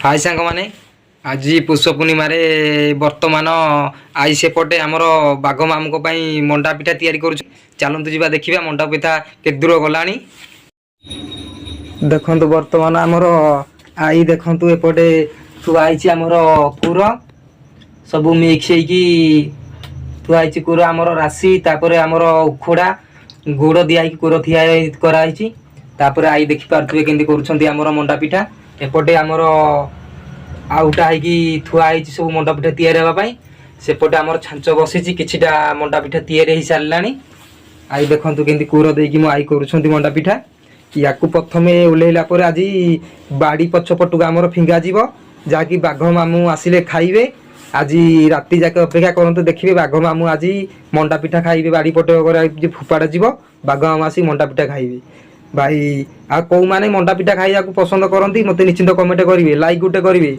हाय सांग माने आज पुष पूर्णिम बर्तमान आई सेपटे आमर बाघ मामू मंडा पिठा तैयारी कर चलतु जा देखा मंडा पिठा के दूर गला देखु बर्तमान आमर आई देखु एपटे थुआई आमर कुर सब मिक्स थुआई कुर आमर राशि तापर आमर उखुड़ा गुड़ दिया कुर थिया कराई आई देखिपे केमती कर मंडा पिठा एपटे आमर आउटा है थुआई सब मंडा पिठा तैयारी सेपटे आमर छांच बसी किछिटा मंडा पिठा तैयारी हो सारा आई देखु केमती कूर देकी मो आई कर मंडा पिठा या प्रथम ओल्ला आज बाड़ी पछपटू आमर फिंगा जहाँकि बाघ मामू आसिले खाइबे आज राति जाके अपेक्षा करते देखिए बाघ मामू आज मंडा पिठा खाइबे बाड़ी पटे फोपाड़ा जीव बाघ मामू आसी मंडा पिठा खाइबे भाई आ कौ माने मंडा पिठा खाइबा पसंद करती मत निश्चिंत कमेंट करेंगे लाइक गोटे करेंगे